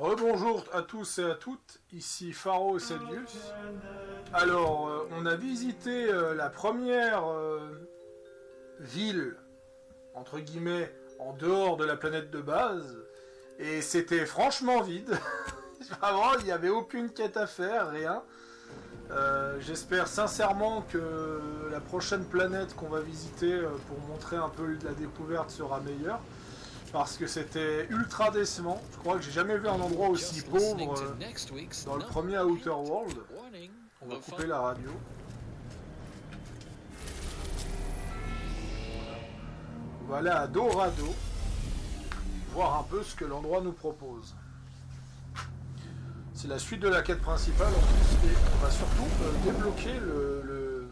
Rebonjour à tous et à toutes, ici Pharo Celius. Alors, on a visité la première ville, entre guillemets, en dehors de la planète de base, et c'était franchement vide. Vraiment, il n'y avait aucune quête à faire, rien. J'espère sincèrement que la prochaine planète qu'on va visiter pour montrer un peu la découverte sera meilleure. Parce que c'était ultra décevant. Je crois que j'ai jamais vu un endroit aussi pauvre dans le premier Outer World. On va couper la radio. On va aller à Dorado, voir un peu ce que l'endroit nous propose. C'est la suite de la quête principale en plus, et on va surtout débloquer le...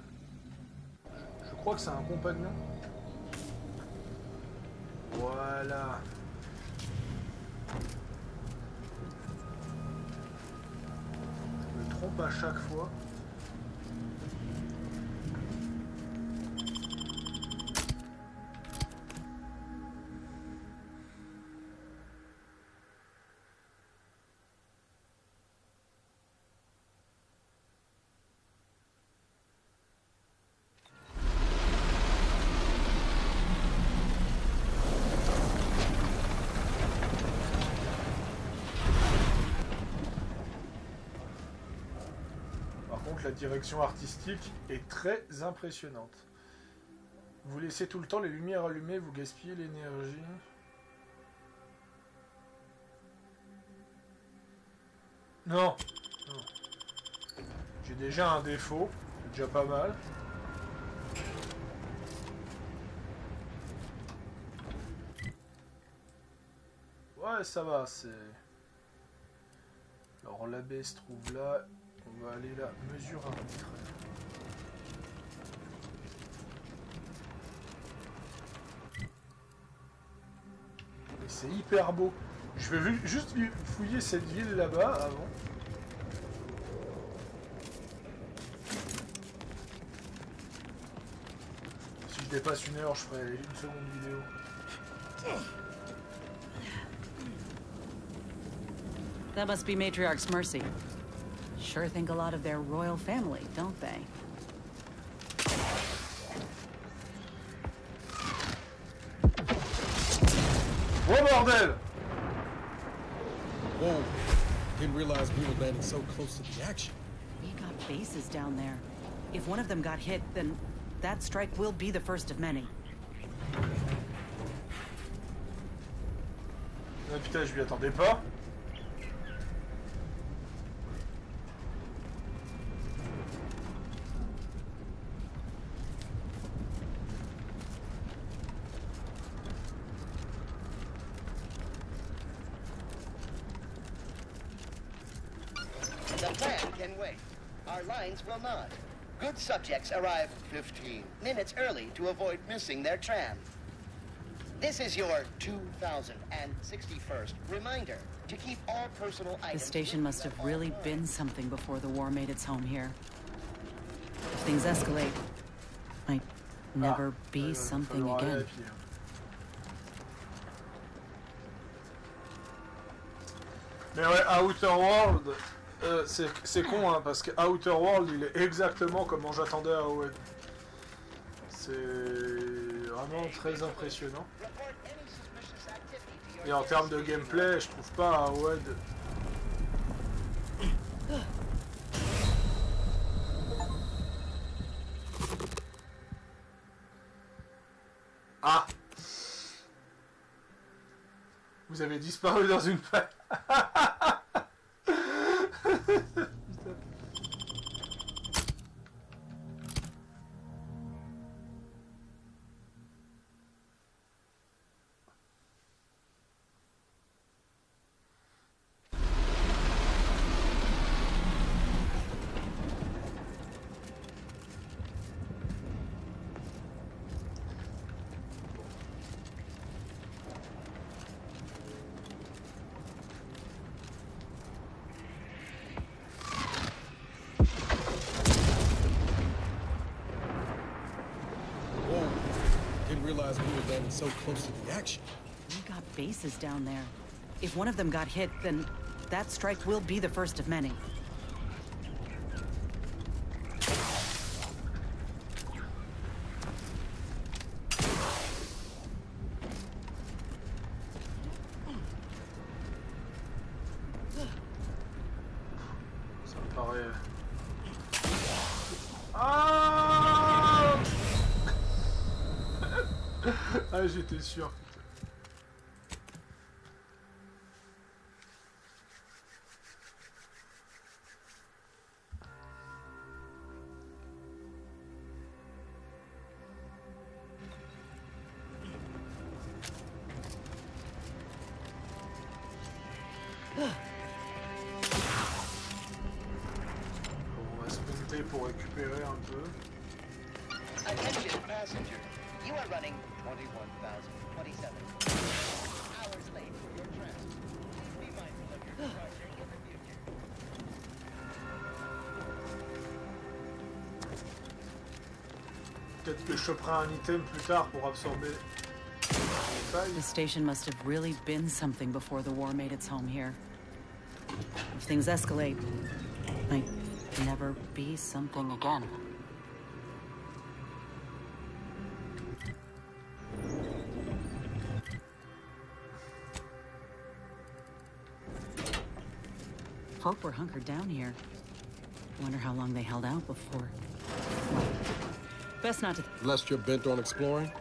Je crois que c'est un compagnon. Voilà. Je me trompe à chaque fois. La direction artistique est très impressionnante. Vous laissez tout le temps les lumières allumées, vous gaspillez l'énergie. Non, non. J'ai déjà un défaut, c'est déjà pas mal. Ouais, ça va, c'est... Alors la baie se trouve là. On va aller là, mesure arbitraire. Et c'est hyper beau. Je vais juste fouiller cette ville là-bas avant. Si je dépasse une heure, je ferai une seconde vidéo. That must be Matriarch's Mercy. Sure think a lot of their royal family, don't they? Oh bordel! Whoa! Didn't realize we were landing so close to the action. We got bases down there. If one of them got hit, then that strike will be the first of many. Ah putain, je m'y attendais pas. The plan can wait. Our lines will not. Good subjects arrive 15 minutes early to avoid missing their tram. This is your 2061st reminder to keep all personal items... The station must have really been something before the war made its home here. If things escalate, might never be something again. Mais ouais, Outer World, c'est con, hein, parce que Outer World, il est exactement comme j'attendais à AOD. C'est vraiment très impressionnant. Et en termes de gameplay, je trouve pas AOD... Ah! Vous avez disparu dans une plaie. realize we were landing so close to the action. We got bases down there. If one of them got hit, then that strike will be the first of many. Ça me paraît... Ah ah, j'étais sûr. On va se monter pour récupérer un peu. Attention, passenger. You are running 21,027 hours late for your tram. Please be mindful of your departure in the future. Peut-être que je choperai un item plus tard pour absorber les failles. The station must have really been something before the war made its home here. If things escalate, might never be something again. Folk were hunkered down here. Wonder how long they held out before. Best not to... Lest you're bent on exploring,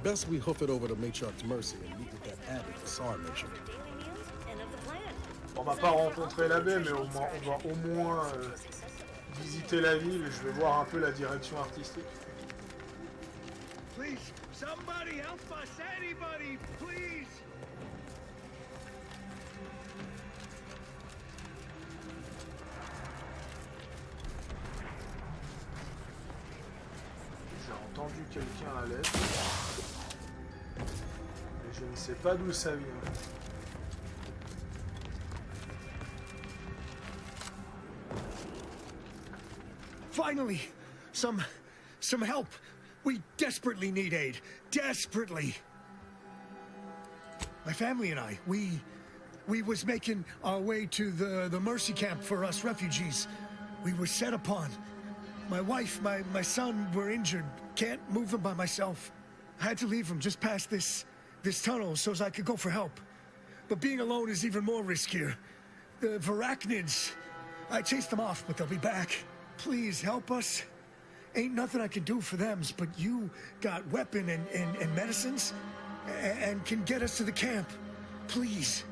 best we hoof it over to Matriarch's Mercy and meet with that abbot Sar mentioned. On va pas rencontrer l'abbé, mais on va au moins visiter la ville et je vais voir un peu la direction artistique. Please, somebody help us! Anybody, please! J'ai entendu quelqu'un à l'aide. Mais je ne sais pas d'où ça vient. Finally, some help. We desperately need aid. Desperately. My family and I, we was making our way to the Mercy camp for us refugees. We were set upon. My wife, my son were injured. Can't move them by myself. I had to leave them just past this tunnel so as I could go for help. But being alone is even more riskier. The Varachnids, I chased them off, but they'll be back. Please help us. Ain't nothing I can do for them, but you got weapon and medicines and can get us to the camp. Please.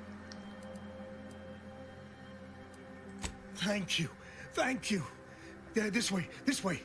Thank you. Thank you. This way. This way.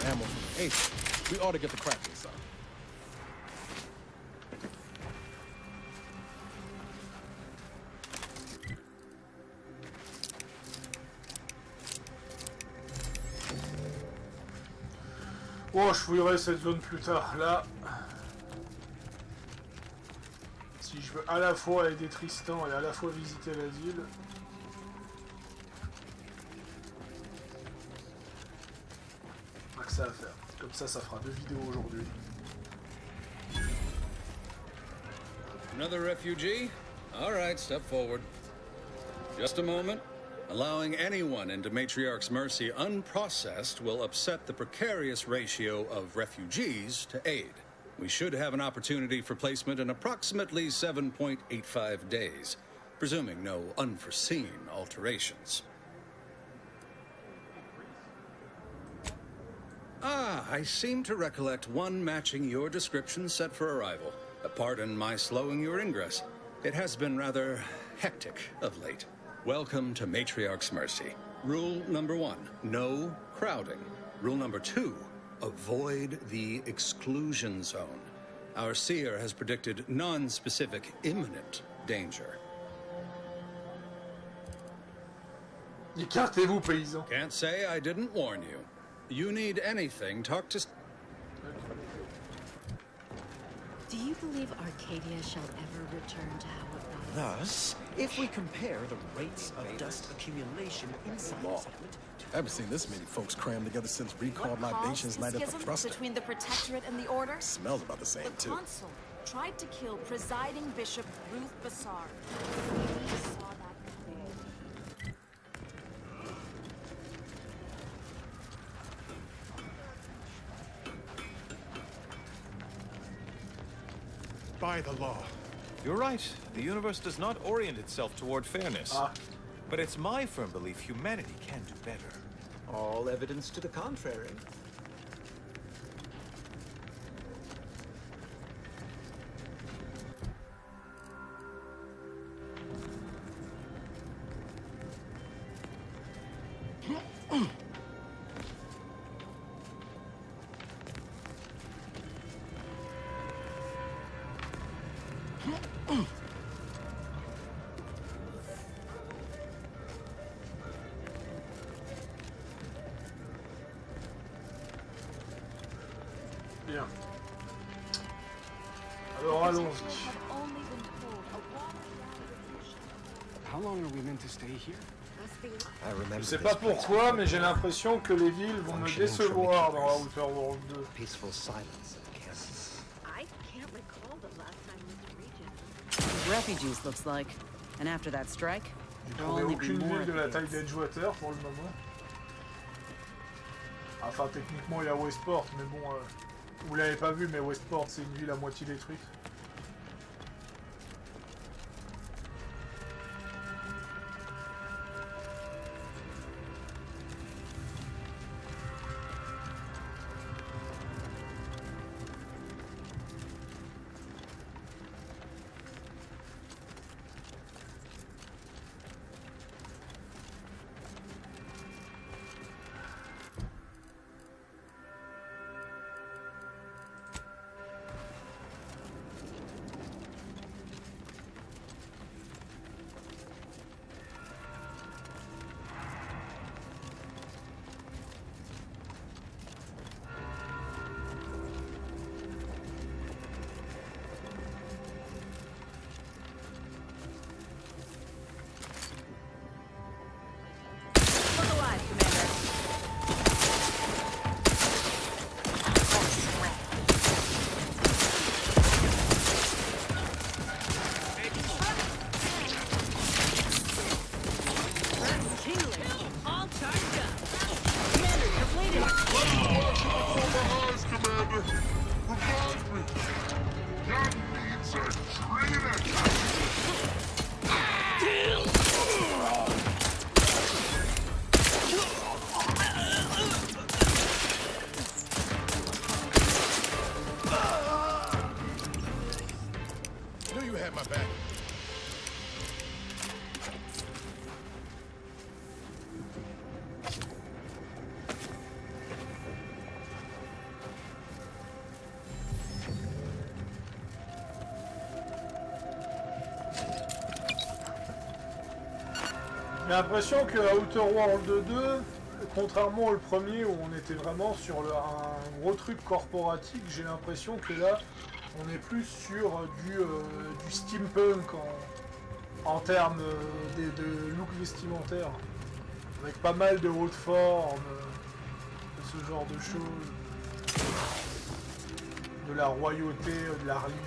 Ammo from the Ace. We ought to get the cracks inside. Bon, je fouillerai cette zone plus tard. Là, si je veux à la fois aider Tristan et à la fois visiter la ville. que ça à faire. Comme ça fera 2 vidéos aujourd'hui. Another refugee? All right, step forward. Just a moment. Allowing anyone into Matriarch's Mercy unprocessed will upset the precarious ratio of refugees to aid. We should have an opportunity for placement in approximately 7.85 days, presuming no unforeseen alterations. Ah, I seem to recollect one matching your description set for arrival. Pardon my slowing your ingress. It has been rather hectic of late. Welcome to Matriarch's Mercy. Rule number 1, no crowding. Rule number 2, avoid the exclusion zone. Our seer has predicted non-specific imminent danger. Écartez-vous, paysans. Can't say I didn't warn you. You need anything, talk to... Do you believe Arcadia shall ever return to how it was? Thus, if we compare the rates of dust accumulation inside the settlement I haven't seen this many folks crammed together since recalled libations night at the thruster. Between the Protectorate and the Order? Smells about the same, The too. Consul tried to kill presiding Bishop Ruth Bassard. We saw that before. By the law. You're right. The universe does not orient itself toward fairness. But it's my firm belief humanity can do better. all evidence to the contrary. Bien. Alors allons-y. How long are we meant to stay here? Je sais pas pourquoi, mais j'ai l'impression que les villes vont me décevoir dans Outer World 2. Peaceful silence of the campus. I can't recall the last time we region. Refugees, looks like. And after that strike, J'ai there'll trouvé only be aucune more ville de la taille kids. d'Edgewater pour le moment. Enfin, techniquement, il y a Westport, mais bon, vous l'avez pas vu, mais Westport, c'est une ville à moitié détruite. Look alive, Commander. That's tingling. All charged up. Commander, you're bleeding. Knew you had my back. J'ai l'impression que à Outer World 2, contrairement au premier où on était vraiment sur un gros truc corporatique, j'ai l'impression que là, on est plus sur du steampunk en termes de look vestimentaire. Avec pas mal de hautes formes, ce genre de choses. De la royauté, de la religion.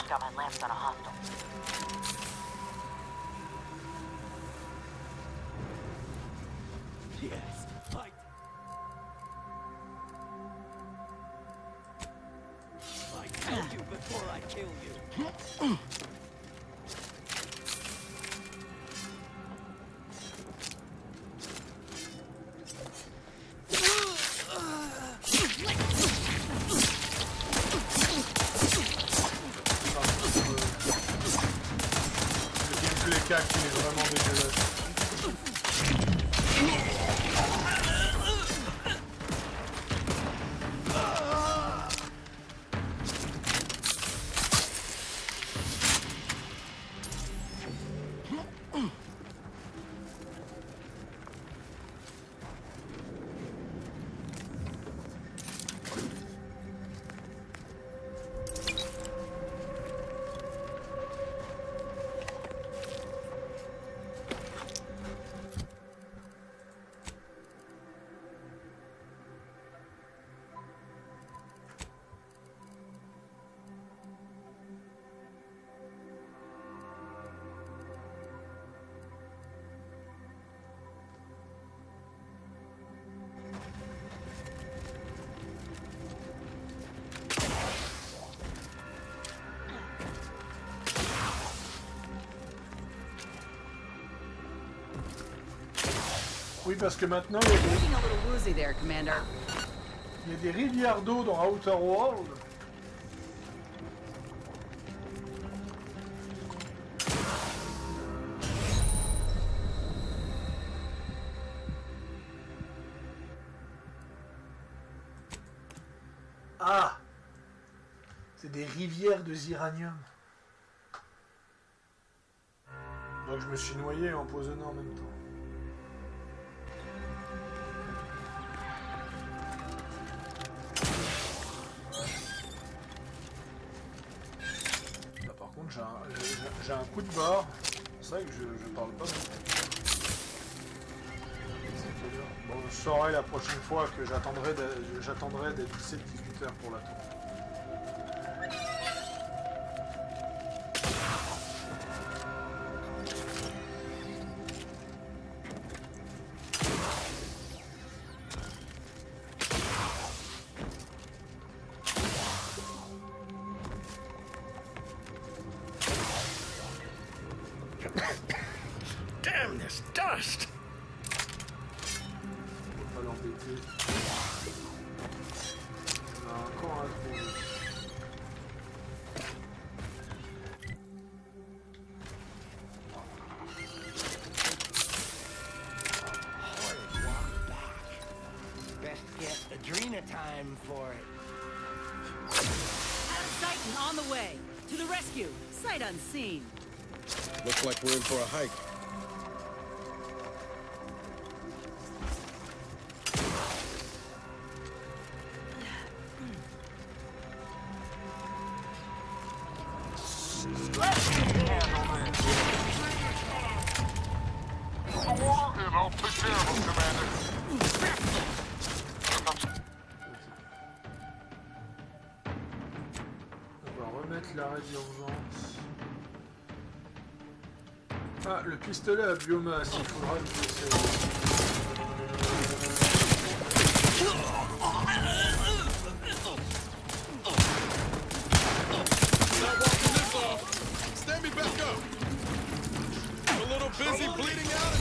Got my lamps on a hostile. Yes, fight. I killed you before I kill you. Le gameplay qui est vraiment dégueulasse. Oui, parce que maintenant, il y a des rivières d'eau dans Outer World. Ah! C'est des rivières de ziranium. Donc je me suis noyé et empoisonné en même temps. J'ai un coup de barre, c'est vrai que je parle pas beaucoup. Bon, je saurai la prochaine fois que j'attendrai d'être 17-18 heures pour l'attendre. Damn this dust! On va pas l'embêter. On a encore un trou. Best get Adrena time for it. Out of sight and on the way. To the rescue. Sight unseen. Looks like we're in for a hike. On va remettre l'arrêt d'urgence. Ah, le pistolet à biomasse, il faudra le laisser. Stand me back up. I'm a little busy bleeding out.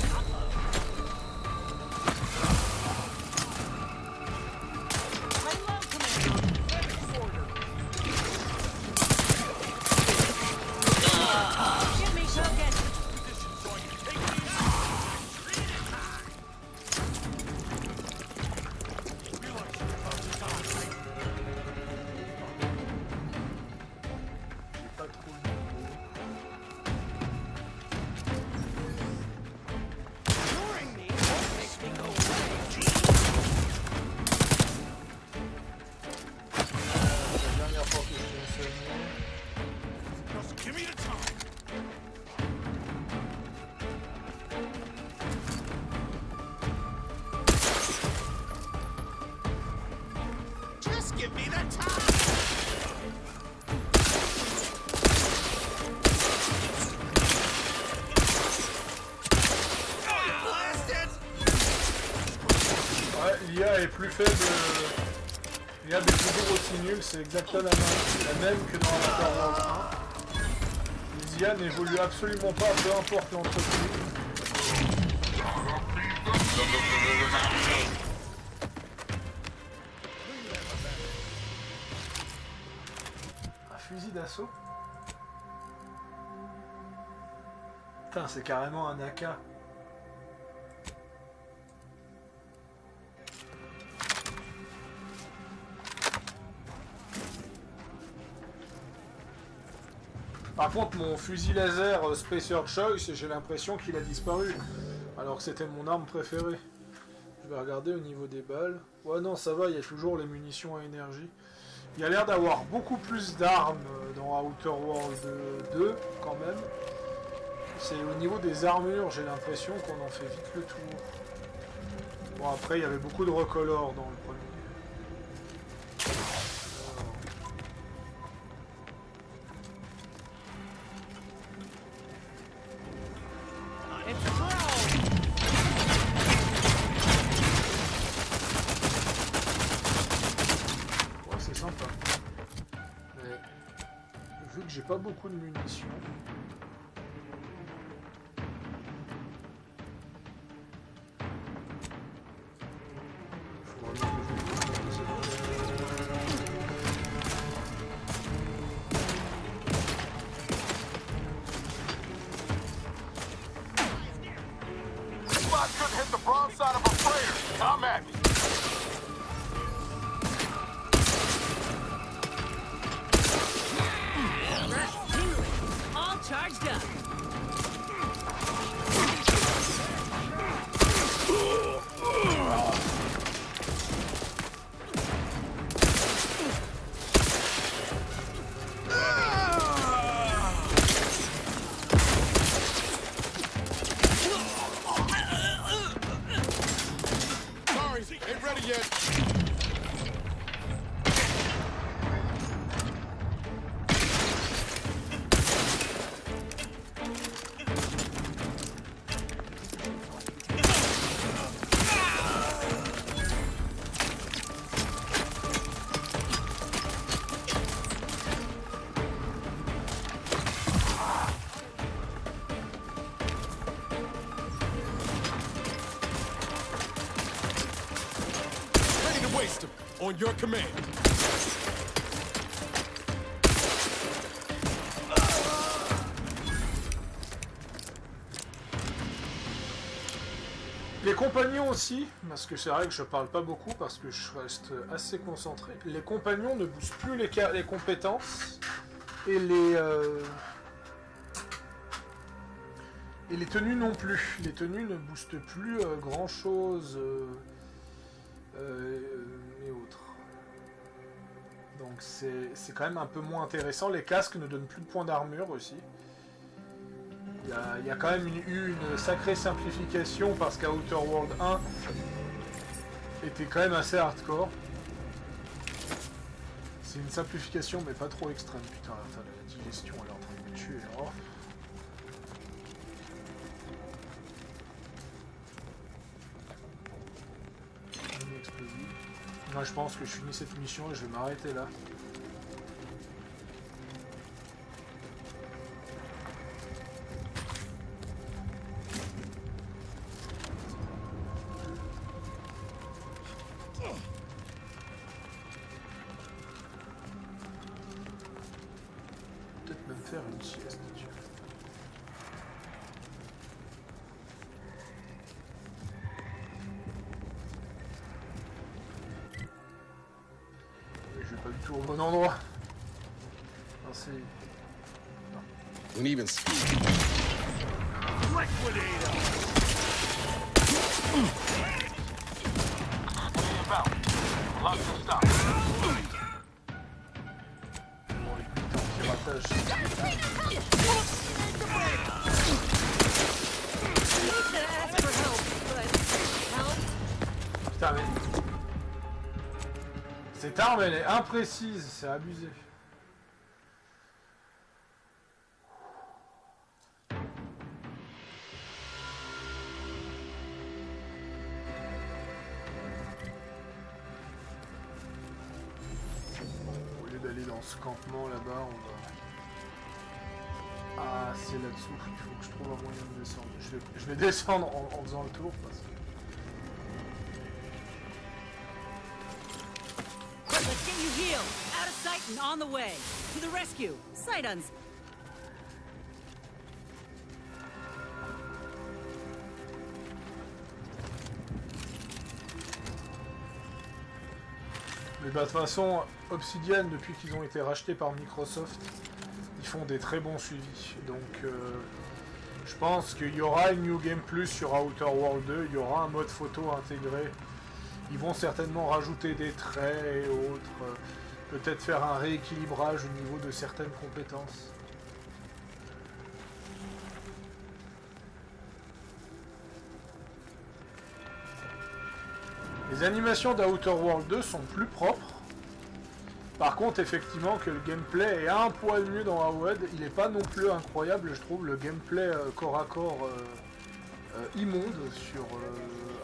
give me the time. Ouais, l'IA est plus faible. L'IA est toujours aussi nulle, c'est exactement la même que dans Outer Worlds 1. Les IA n'évoluent absolument pas, peu importe l'entreprise. Un fusil d'assaut? Putain, c'est carrément un AK. Par contre, mon fusil laser Spacer Choice, j'ai l'impression qu'il a disparu. Alors que c'était mon arme préférée. Je vais regarder au niveau des balles. Ouais, non, ça va, il y a toujours les munitions à énergie. Il y a l'air d'avoir beaucoup plus d'armes dans Outer Worlds 2, quand même. C'est au niveau des armures, j'ai l'impression qu'on en fait vite le tour. Bon, après, il y avait beaucoup de recolors dans le premier. J'ai pas beaucoup de munitions. On your command. Les compagnons aussi, parce que c'est vrai que je parle pas beaucoup parce que je reste assez concentré. Les compagnons ne boostent plus les compétences et les tenues non plus. Les tenues ne boostent plus grand chose. Et autres. Donc c'est quand même un peu moins intéressant. Les casques ne donnent plus de points d'armure aussi. Il y a quand même eu une sacrée simplification parce qu'à Outer World 1 était quand même assez hardcore. C'est une simplification mais pas trop extrême. Putain, la digestion elle est en train de me tuer. Oh. Moi je pense que je finis cette mission et je vais m'arrêter là. Peut-être même faire une sieste. Pas du tout au bon endroit. Non, c'est... Don't even speak. Putain mais... Cette arme, elle est imprécise, c'est abusé. Au lieu d'aller dans ce campement là-bas, on va... Ah, c'est là-dessous qu'il faut que je trouve un moyen de descendre. Je vais descendre en faisant le tour parce que... Let's get you healed. Out of sight and on the way. To the rescue. Sight uns. Mais bah de toute façon, Obsidian, depuis qu'ils ont été rachetés par Microsoft, ils font des très bons suivis. Donc je pense qu'il y aura une New Game Plus sur Outer World 2, il y aura un mode photo intégré. Ils vont certainement rajouter des traits et autres, peut-être faire un rééquilibrage au niveau de certaines compétences. Les animations d'Outer World 2 sont plus propres. Par contre, effectivement, que le gameplay est un poil mieux dans AOED, il n'est pas non plus incroyable, je trouve, le gameplay corps à corps immonde sur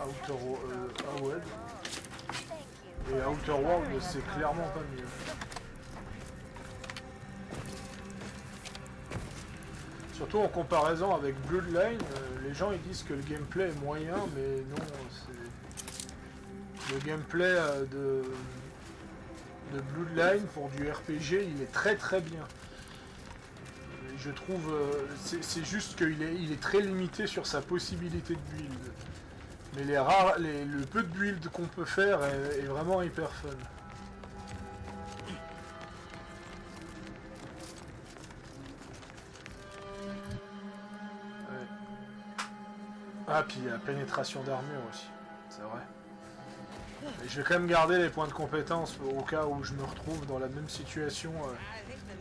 AOED. Et Outer World, c'est clairement pas mieux. Surtout en comparaison avec Bloodline, les gens ils disent que le gameplay est moyen, mais non, c'est... Le gameplay de Bloodline pour du RPG, il est très très bien. Et je trouve, c'est juste qu'il est très limité sur sa possibilité de build. Mais le peu de build qu'on peut faire est vraiment hyper fun. Ouais. Ah, puis il y a la pénétration d'armure aussi, c'est vrai. Et je vais quand même garder les points de compétence au cas où je me retrouve dans la même situation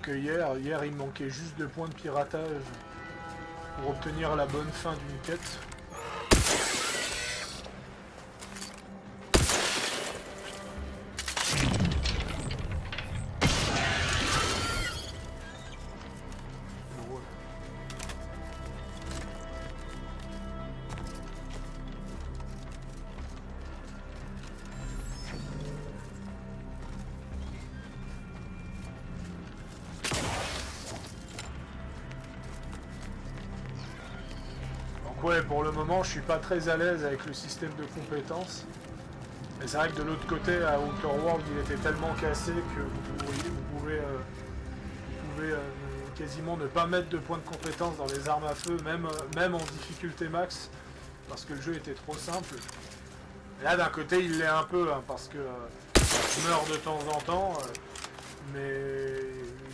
que hier. Hier, il me manquait juste 2 points de piratage pour obtenir la bonne fin d'une quête. Ouais, pour le moment, je suis pas très à l'aise avec le système de compétences. Mais c'est vrai que de l'autre côté, à Outer World, il était tellement cassé que vous pouvez quasiment ne pas mettre de points de compétences dans les armes à feu, même en difficulté max, parce que le jeu était trop simple. Et là, d'un côté, il l'est un peu, hein, parce que je meurs de temps en temps, mais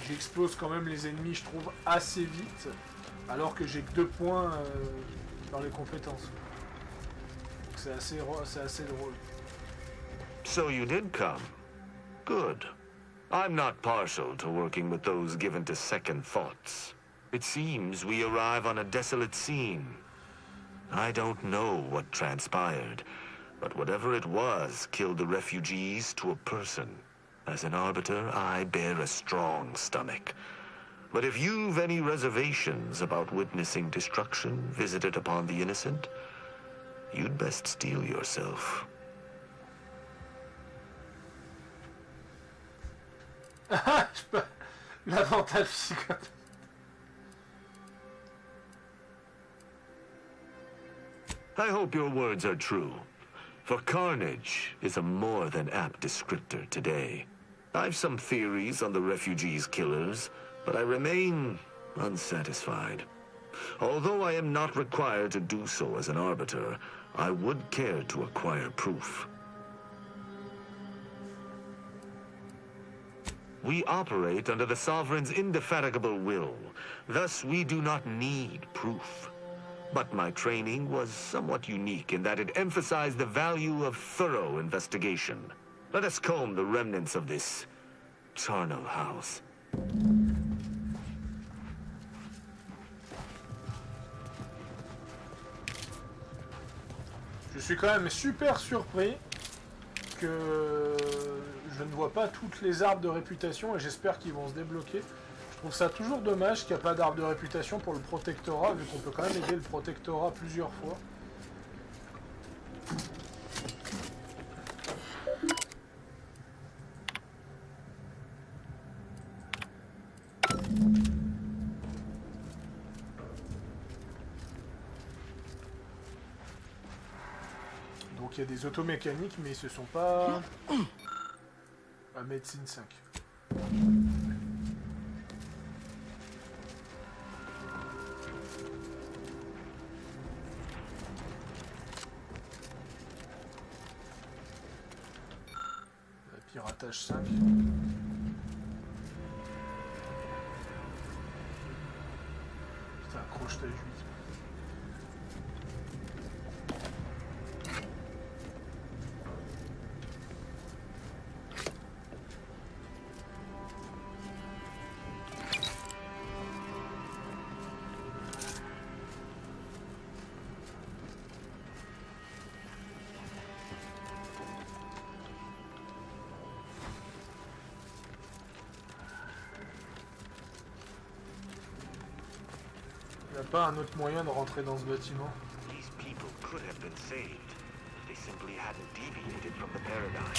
j'explose quand même les ennemis, je trouve, assez vite, alors que j'ai que 2 points dans les compétences. C'est assez drôle. So you did come. Good. I'm not partial to working with those given to second thoughts. It seems we arrive on a desolate scene. I don't know what transpired, but whatever it was killed the refugees to a person. As an arbiter, I bear a strong stomach. But if you've any reservations about witnessing destruction visited upon the innocent, you'd best steel yourself. L'avantage psychote. I hope your words are true, for carnage is a more than apt descriptor today. I've some theories on the refugees' killers, but I remain unsatisfied. Although I am not required to do so as an arbiter, I would care to acquire proof. We operate under the Sovereign's indefatigable will, thus we do not need proof. But my training was somewhat unique in that it emphasized the value of thorough investigation. Let us comb the remnants of this charnel house. Je suis quand même super surpris que je ne ne vois pas toutes les arbres de réputation et j'espère qu'ils vont se débloquer. Je trouve ça toujours dommage qu'il n'y a pas d'arbre de réputation pour le protectorat, vu qu'on peut quand même aider le protectorat plusieurs fois. Donc il y a des automécaniques, mais ce sont pas... à médecine 5. Piratage 5. Putain, accroche ta juive. Il n'y a pas un autre moyen de rentrer dans ce bâtiment. These people could have been saved if they simply hadn't deviated from the paradigm.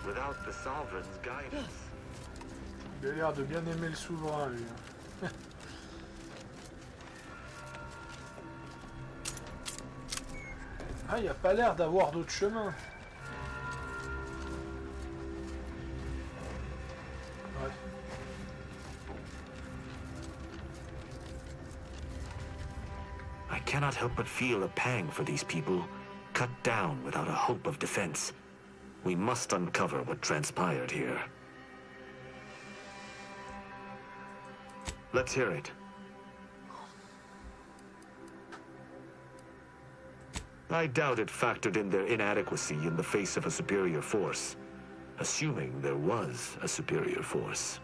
Without the sovereign's guidance. Il a l'air de bien aimer le souverain, lui. Ah, il n'y a pas l'air d'avoir d'autre chemin. Ouais. I cannot help but feel a pang for these people, cut down without a hope of defense. We must uncover what transpired here. Let's hear it. I doubt it factored in their inadequacy in the face of a superior force, assuming there was a superior force.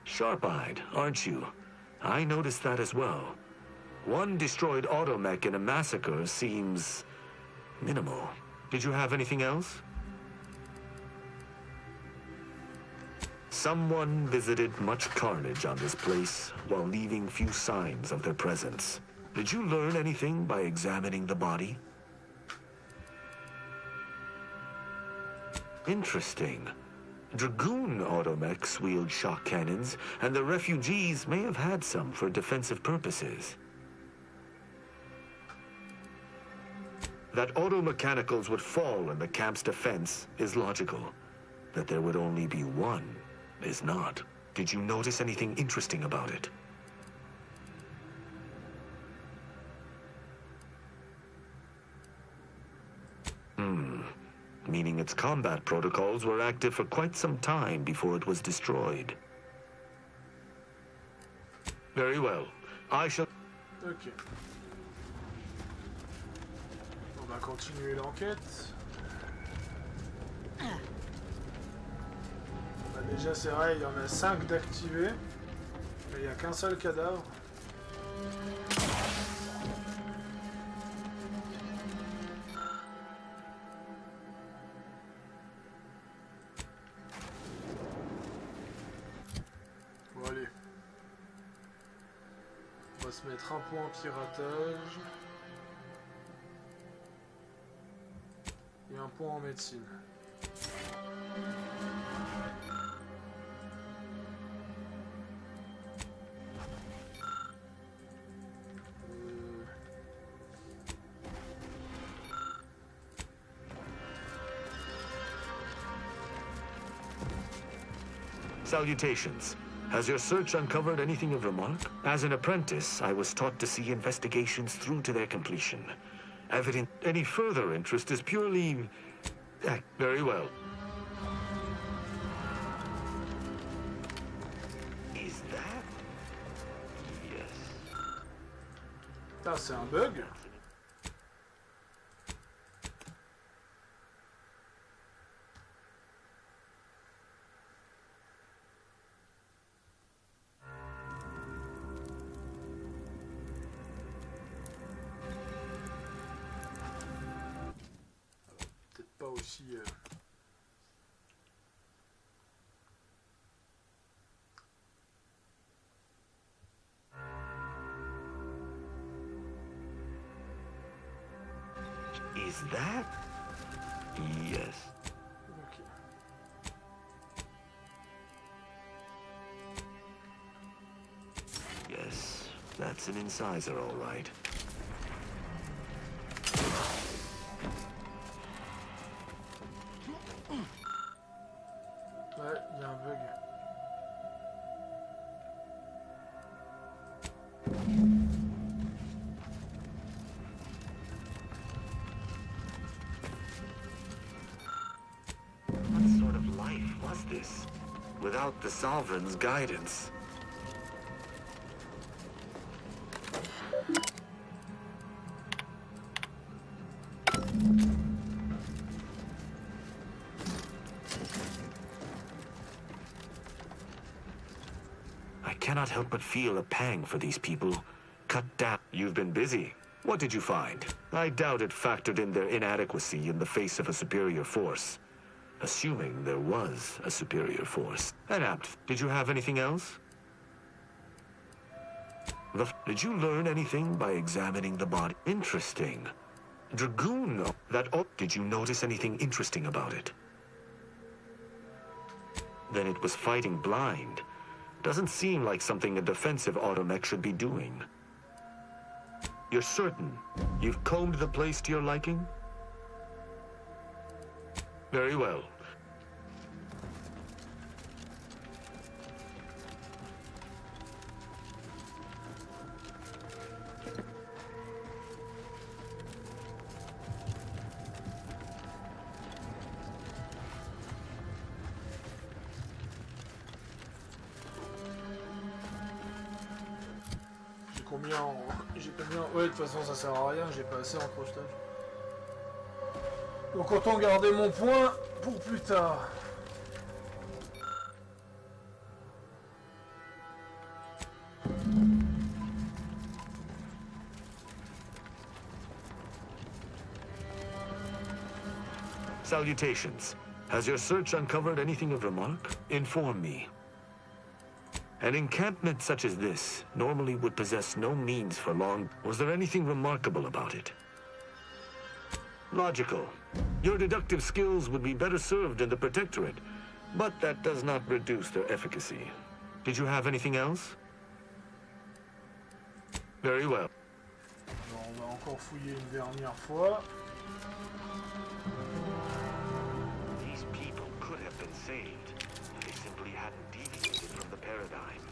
Sharp-eyed, aren't you? I noticed that as well. One destroyed automech in a massacre seems minimal. Did you have anything else? Someone visited much carnage on this place while leaving few signs of their presence. Did you learn anything by examining the body? Interesting. Dragoon automechs wield shock cannons, and the refugees may have had some for defensive purposes. That automechanicals would fall in the camp's defense is logical. That there would only be one is not. Did you notice anything interesting about it? Meaning its combat protocols were active for quite some time before it was destroyed. Very well. I shall... Ok. On va continuer l'enquête. Bah déjà c'est vrai, il y en a 5 d'activés. Mais il n'y a qu'un seul cadavre. Bon allez. On va se mettre un point en piratage. Et un point en médecine. Salutations. Has your search uncovered anything of remark? As an apprentice, I was taught to see investigations through to their completion. Evident any further interest is purely... very well. Is that? Yes. Ça, c'est un bug. Pas aussi Is that? Yes. okay. Yes, that's an incisor, all right. Ouais, il y a un bug. What sort of life was this? Without the Sovereign's guidance. I cannot help but feel a pang for these people. Cut down. You've been busy. What did you find? I doubt it factored in their inadequacy in the face of a superior force. Assuming there was a superior force. An apt. Did you have anything else? Did you learn anything by examining the body? Interesting. Dragoon, did you notice anything interesting about it? Then it was fighting blind. Doesn't seem like something a defensive automech should be doing. You're certain you've combed the place to your liking? Very well. J'ai combien... Ouais, de toute façon ça sert à rien, j'ai pas assez en crochetage. Donc autant garder mon point pour plus tard. Salutations. Has your search uncovered anything of remark? Inform me. An encampment such as this normally would possess no means for long. Was there anything remarkable about it? Logical. Your deductive skills would be better served in the Protectorate, but that does not reduce their efficacy. Did you have anything else? Very well. Bon, on va encore fouiller une dernière fois. These people could have been saved if they simply hadn't deviated from the paradigm.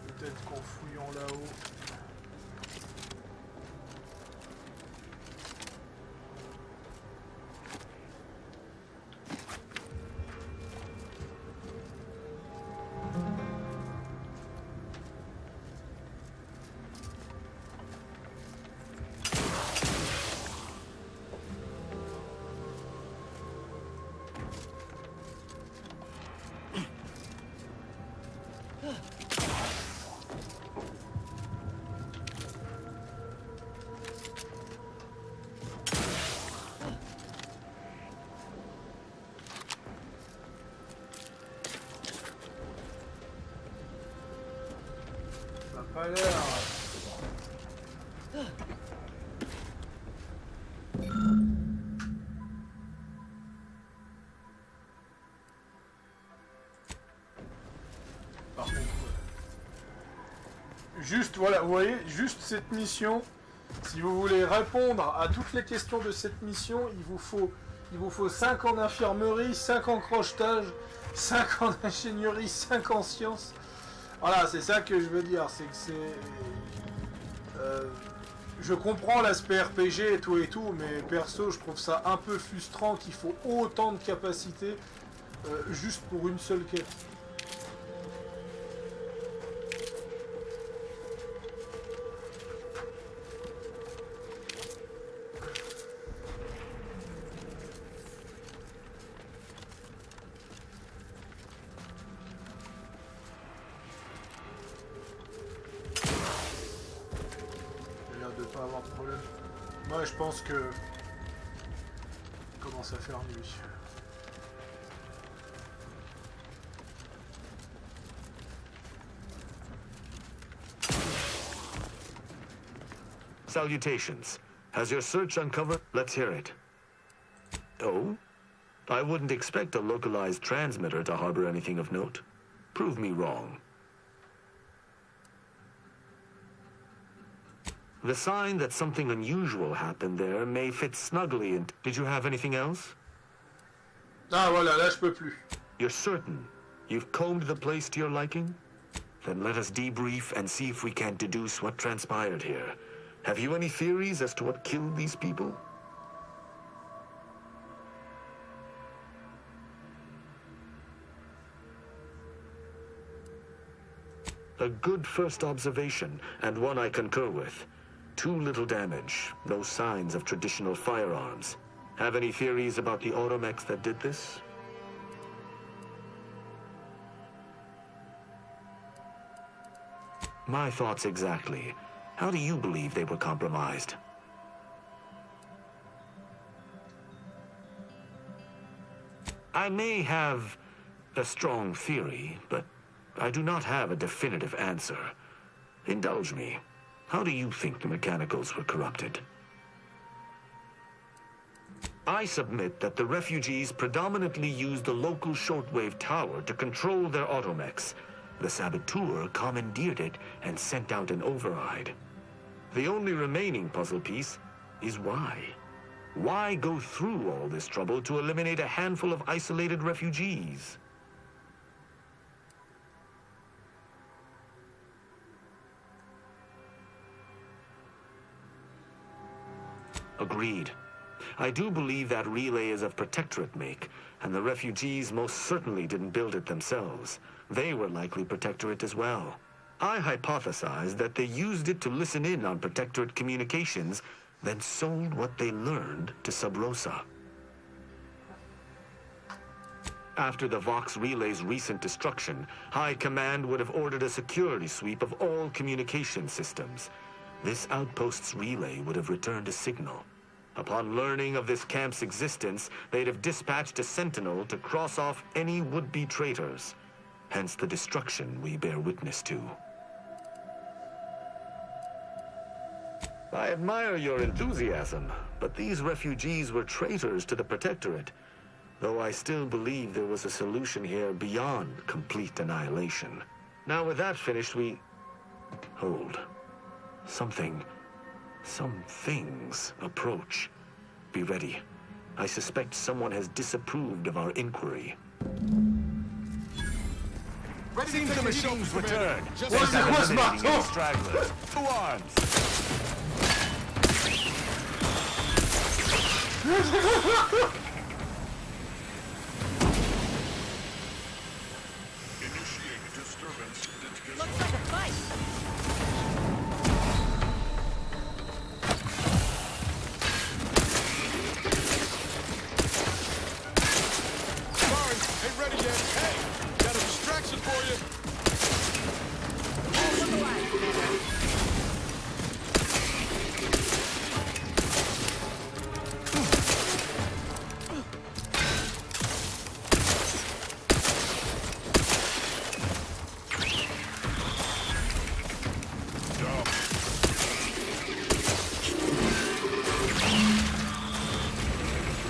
Peut-être qu'en fouillant là-haut. Pas l'air. Par contre, juste voilà, vous voyez, juste cette mission. Si vous voulez répondre à toutes les questions de cette mission, Il vous faut 5 ans d'infirmerie, 5 ans crochetage, 5 ans d'ingénierie, 5 ans sciences. Voilà, c'est ça que je veux dire. C'est que c'est... je comprends l'aspect RPG et tout, mais perso, je trouve ça un peu frustrant qu'il faut autant de capacités juste pour une seule quête. Moi, je pense que... il commence à faire nuit. Salutations. Has your search uncovered? Let's hear it. Oh? I wouldn't expect a localized transmitter to harbor anything of note. Prove me wrong. The sign that something unusual happened there may fit snugly in... Did you have anything else? Ah voilà, là je peux plus. You're certain you've combed the place to your liking? Then let us debrief and see if we can deduce what transpired here. Have you any theories as to what killed these people? A good first observation, and one I concur with. Too little damage, no signs of traditional firearms. Have any theories about the automechs that did this? My thoughts exactly. How do you believe they were compromised? I may have a strong theory, but I do not have a definitive answer. Indulge me. How do you think the mechanicals were corrupted? I submit that the refugees predominantly used the local shortwave tower to control their automechs. The saboteur commandeered it and sent out an override. The only remaining puzzle piece is why. Why go through all this trouble to eliminate a handful of isolated refugees? Agreed. I do believe that relay is of Protectorate make, and the refugees most certainly didn't build it themselves. They were likely Protectorate as well. I hypothesize that they used it to listen in on Protectorate communications, then sold what they learned to Sub Rosa. After the Vox relay's recent destruction, High Command would have ordered a security sweep of all communication systems. This outpost's relay would have returned a signal. Upon learning of this camp's existence, they'd have dispatched a sentinel to cross off any would-be traitors. Hence the destruction we bear witness to. I admire your enthusiasm, but these refugees were traitors to the Protectorate, though I still believe there was a solution here beyond complete annihilation. Now with that finished, we... Hold. Some things approach. Be ready. I suspect someone has disapproved of our inquiry. Seems the machines return. What's my talk? Stragglers. To arms! Initiate disturbance. Looks like a fight. Ain't ready yet. Hey, got a distraction for you. Look alive, Commander.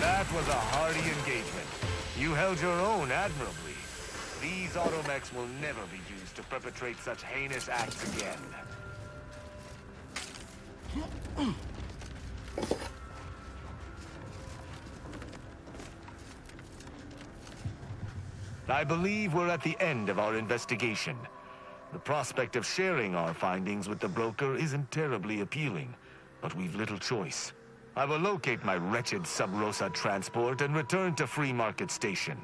That was a hearty engagement. You held your own admirably. These automechs will never be used to perpetrate such heinous acts again. I believe we're at the end of our investigation. The prospect of sharing our findings with the broker isn't terribly appealing, but we've little choice. I will locate my wretched Sub Rosa transport and return to Free Market Station.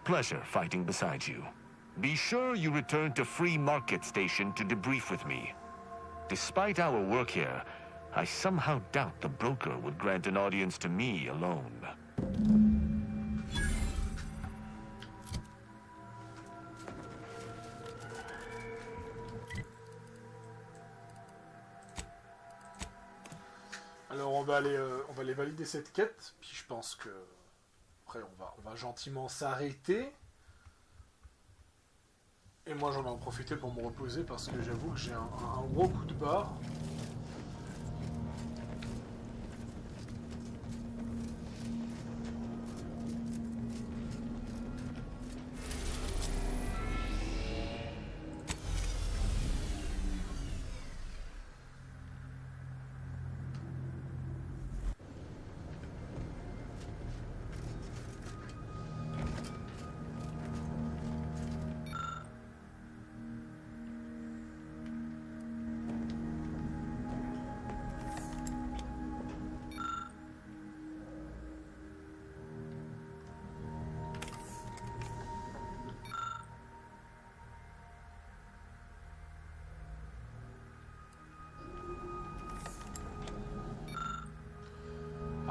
Pleasure fighting beside you. Be sure you return to Free Market Station to debrief with me. Despite our work here, I somehow doubt the broker would grant an audience to me alone. Alors on va aller valider cette quête, puis je pense que après on va gentiment s'arrêter. Et moi j'en ai en profité pour me reposer parce que j'avoue que j'ai un gros coup de barre.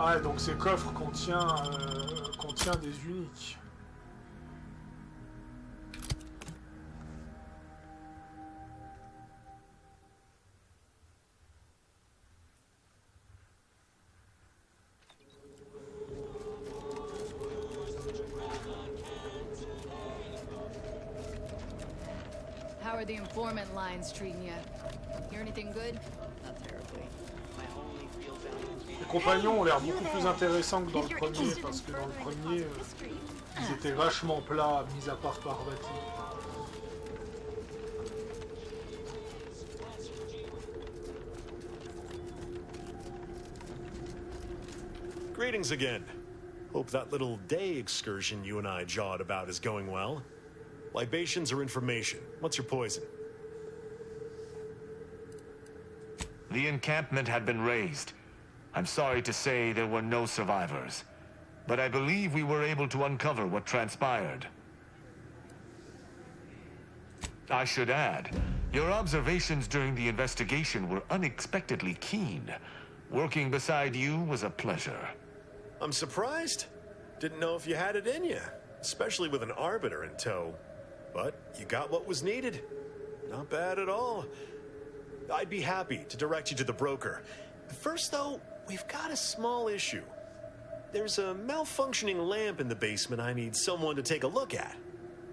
Ah ouais, donc ces coffres contient des uniques. How are the informant lines treating you? Hear anything good? Not terribly. Les compagnons ont l'air beaucoup plus intéressants que dans le premier, parce que dans le premier, ils étaient vachement plats, mis à part Parvati. Greetings again. Hope that little day excursion you and I jawed about is going well. Libations or information? What's your poison? The encampment had been raised. I'm sorry to say there were no survivors, but I believe we were able to uncover what transpired. I should add, your observations during the investigation were unexpectedly keen. Working beside you was a pleasure. I'm surprised. Didn't know if you had it in you, especially with an arbiter in tow. But you got what was needed. Not bad at all. I'd be happy to direct you to the broker. First, though, we've got a small issue. There's a malfunctioning lamp in the basement I need someone to take a look at.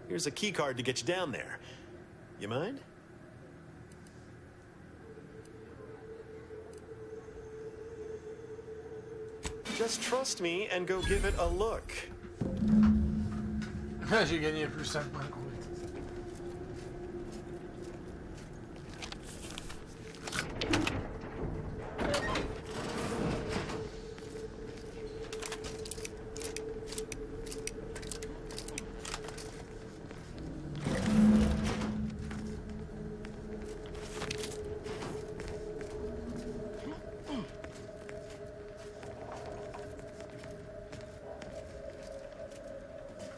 Here's a keycard to get you down there. You mind? Just trust me and go give it a look. J'ai gagné plus 5 points de compétence.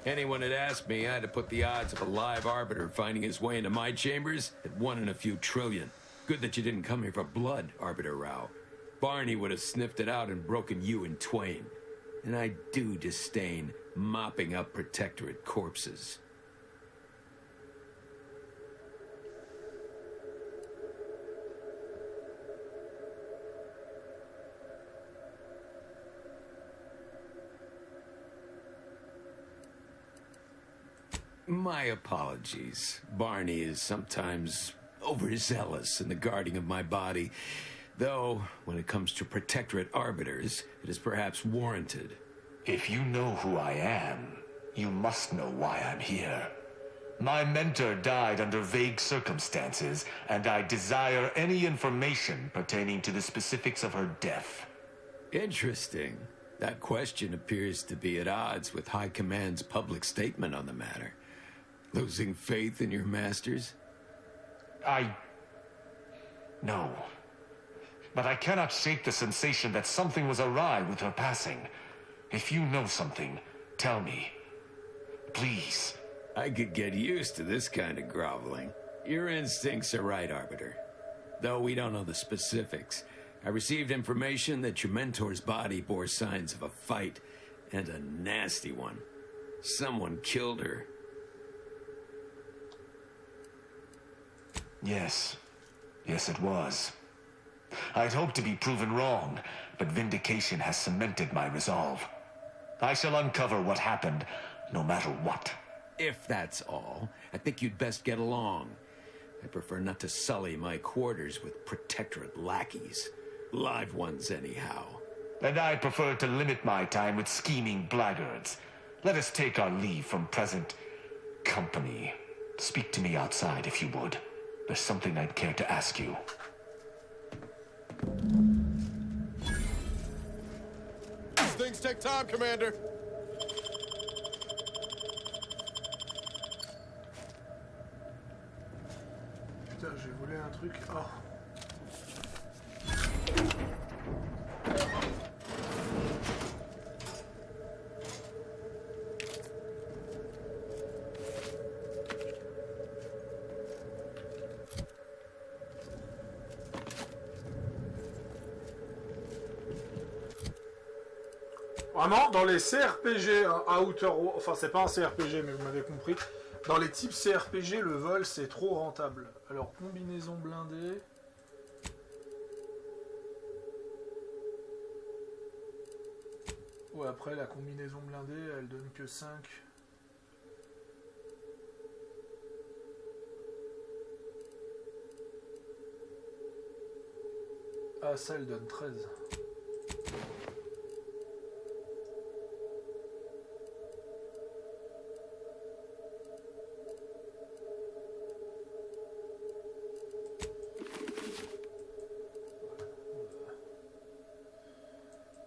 Anyone had asked me, I'd have put the odds of a live arbiter finding his way into my chambers at 1 in a few trillion. Good that you didn't come here for blood, Arbiter Rao. Barney would have sniffed it out and broken you in twain. And I do disdain mopping up Protectorate corpses. My apologies. Barney is sometimes overzealous in the guarding of my body, though when it comes to Protectorate arbiters, it is perhaps warranted. If you know who I am, you must know why I'm here. My mentor died under vague circumstances, and I desire any information pertaining to the specifics of her death. Interesting. That question appears to be at odds with High Command's public statement on the matter. Losing faith in your masters? No. But I cannot shake the sensation that something was awry with her passing. If you know something, tell me. Please. I could get used to this kind of groveling. Your instincts are right, Arbiter. Though we don't know the specifics. I received information that your mentor's body bore signs of a fight, and a nasty one. Someone killed her. Yes. Yes, it was. I'd hoped to be proven wrong, but vindication has cemented my resolve. I shall uncover what happened, no matter what. If that's all, I think you'd best get along. I prefer not to sully my quarters with Protectorate lackeys. Live ones, anyhow. And I prefer to limit my time with scheming blackguards. Let us take our leave from present company. Speak to me outside, if you would. There's something I'd care to ask you. These things take time, Commander. Putain, j'ai volé un truc. Oh. Vraiment, dans les CRPG, enfin c'est pas un CRPG, mais vous m'avez compris. Dans les types CRPG, le vol c'est trop rentable. Alors, combinaison blindée. Ouais, après la combinaison blindée, elle donne que 5. Ah, ça elle donne 13.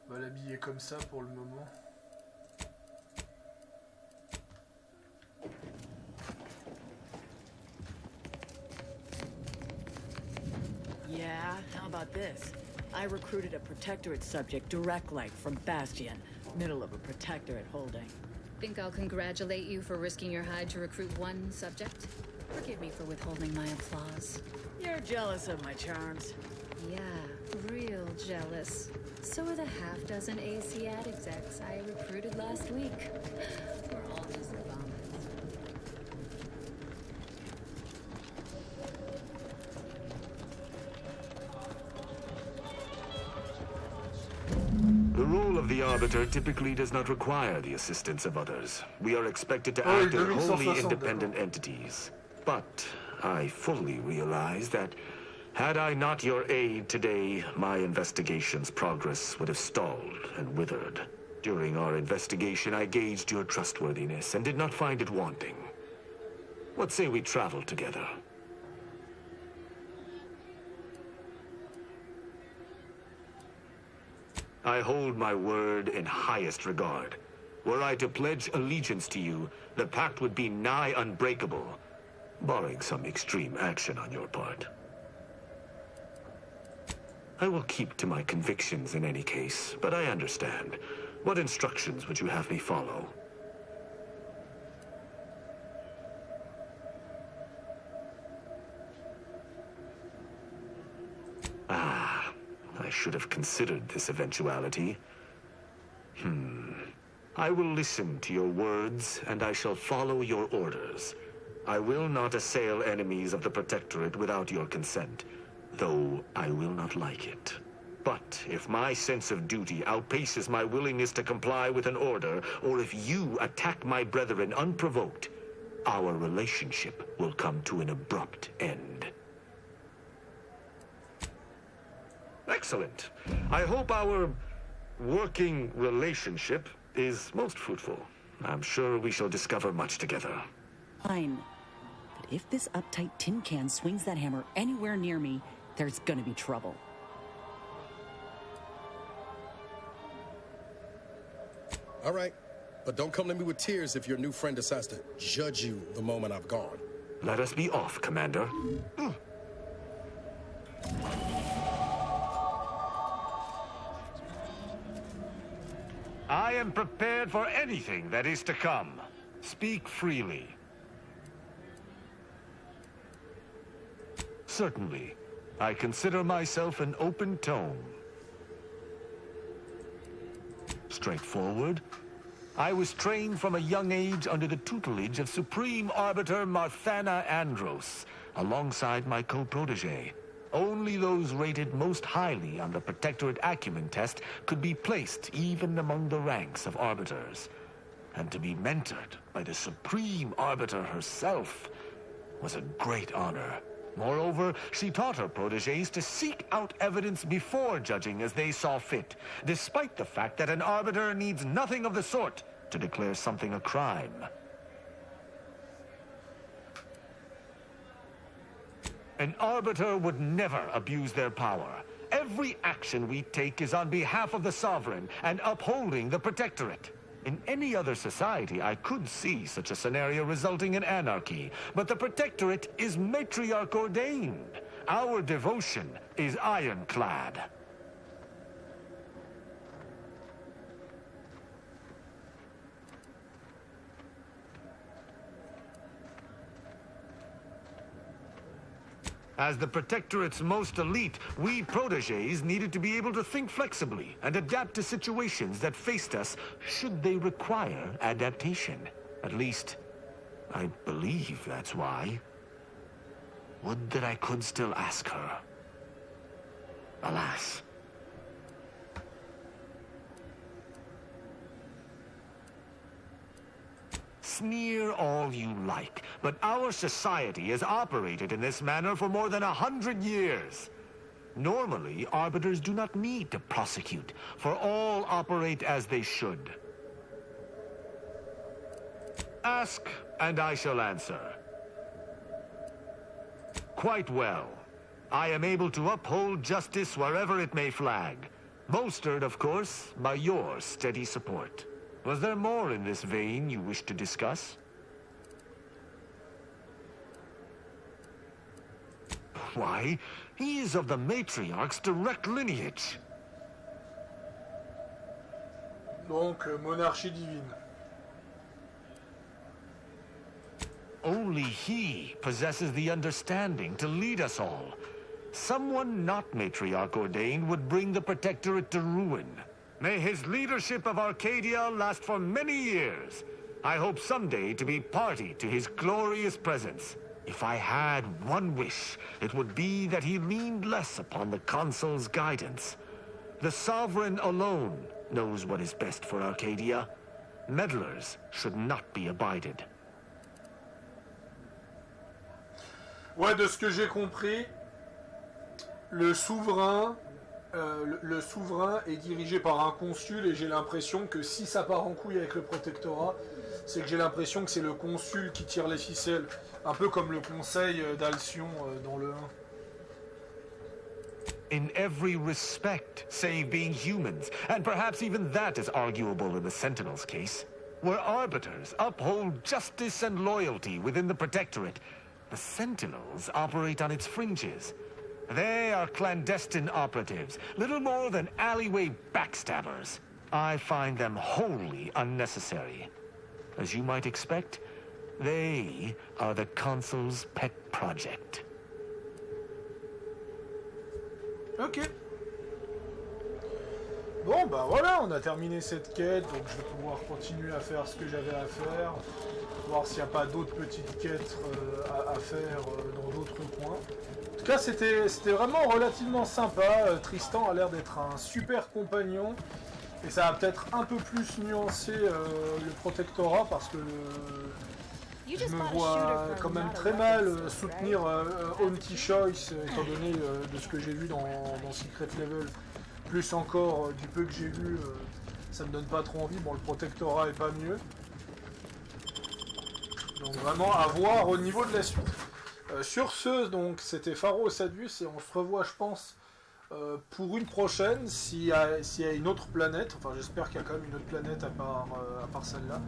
On va l'habiller comme ça pour le moment. Yeah, how about this? I recruited a Protectorate subject direct like from Bastion, middle of a Protectorate holding. Think I'll congratulate you for risking your hide to recruit one subject? Forgive me for withholding my applause. You're jealous of my charms. Yeah, real jealous. So are the half-dozen ACAD execs I recruited last week. We're all just bums. The role of the Arbiter typically does not require the assistance of others. We are expected to act as wholly independent entities. But I fully realize that had I not your aid today, my investigation's progress would have stalled and withered. During our investigation, I gauged your trustworthiness and did not find it wanting. What say we travel together? I hold my word in highest regard. Were I to pledge allegiance to you, the pact would be nigh unbreakable, barring some extreme action on your part. I will keep to my convictions in any case, but I understand. What instructions would you have me follow? Ah, I should have considered this eventuality. I will listen to your words, and I shall follow your orders. I will not assail enemies of the Protectorate without your consent, though I will not like it. But if my sense of duty outpaces my willingness to comply with an order, or if you attack my brethren unprovoked, our relationship will come to an abrupt end. Excellent. I hope our working relationship is most fruitful. I'm sure we shall discover much together. Fine. But if this uptight tin can swings that hammer anywhere near me, there's gonna be trouble. All right. But don't come to me with tears if your new friend decides to judge you the moment I've gone. Let us be off, Commander. I am prepared for anything that is to come. Speak freely. Certainly. I consider myself an open tome. Straightforward. I was trained from a young age under the tutelage of Supreme Arbiter Marthana Andros, alongside my co-protege. Only those rated most highly on the Protectorate Acumen test could be placed even among the ranks of Arbiters. And to be mentored by the Supreme Arbiter herself was a great honor. Moreover, she taught her protégés to seek out evidence before judging as they saw fit, despite the fact that an arbiter needs nothing of the sort to declare something a crime. An arbiter would never abuse their power. Every action we take is on behalf of the Sovereign and upholding the Protectorate. In any other society, I could see such a scenario resulting in anarchy, but the Protectorate is matriarch ordained. Our devotion is ironclad. As the Protectorate's most elite, we protégés needed to be able to think flexibly and adapt to situations that faced us should they require adaptation. At least, I believe that's why. Would that I could still ask her. Alas. Sneer all you like, but our society has operated in this manner for more than 100 years. Normally, arbiters do not need to prosecute, for all operate as they should. Ask, and I shall answer. Quite well. I am able to uphold justice wherever it may flag. Bolstered, of course, by your steady support. Was there more in this vein you wish to discuss? Why, he is of the matriarch's direct lineage. Donc, monarchie divine. Only he possesses the understanding to lead us all. Someone not matriarch ordained would bring the Protectorate to ruin. May his leadership of Arcadia last for many years. I hope someday to be party to his glorious presence. If I had one wish, it would be that he leaned less upon the Consul's guidance. The Sovereign alone knows what is best for Arcadia. Meddlers should not be abided. Ouais, de ce que j'ai compris, le souverain est dirigé par un consul, et j'ai l'impression que si ça part en couille avec le protectorat, c'est que j'ai l'impression que c'est le consul qui tire les ficelles, un peu comme le conseil d'Alcyon dans le 1. In every respect, save being humans, and perhaps even that is arguable in the Sentinel's case. Where arbiters uphold justice and loyalty within the Protectorate, the Sentinels operate on its fringes. They are clandestine operatives, little more than alleyway backstabbers. I find them wholly unnecessary. As you might expect, they are the Consul's pet project. Ok. Bon bah voilà, on a terminé cette quête, donc je vais pouvoir continuer à faire ce que j'avais à faire, voir s'il n'y a pas d'autres petites quêtes à faire dans d'autres coins. En tout cas, c'était vraiment relativement sympa. Tristan a l'air d'être un super compagnon, et ça va peut-être un peu plus nuancer le protectorat, parce que je me vois quand même très mal soutenir Auntie Choice, étant donné de ce que j'ai vu dans Secret Level. Plus encore, du peu que j'ai vu, ça me donne pas trop envie. Bon, le protectorat est pas mieux. Donc vraiment à voir au niveau de la suite. Sur ce, donc c'était Pharo Sadus, et on se revoit, je pense, pour une prochaine, s'il y a une autre planète, enfin j'espère qu'il y a quand même une autre planète à part celle-là,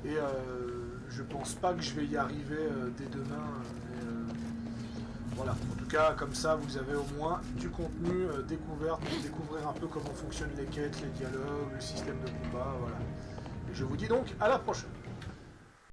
et je pense pas que je vais y arriver dès demain, mais voilà, en tout cas comme ça vous avez au moins du contenu découverte, pour découvrir un peu comment fonctionnent les quêtes, les dialogues, le système de combat, voilà. Et je vous dis donc à la prochaine.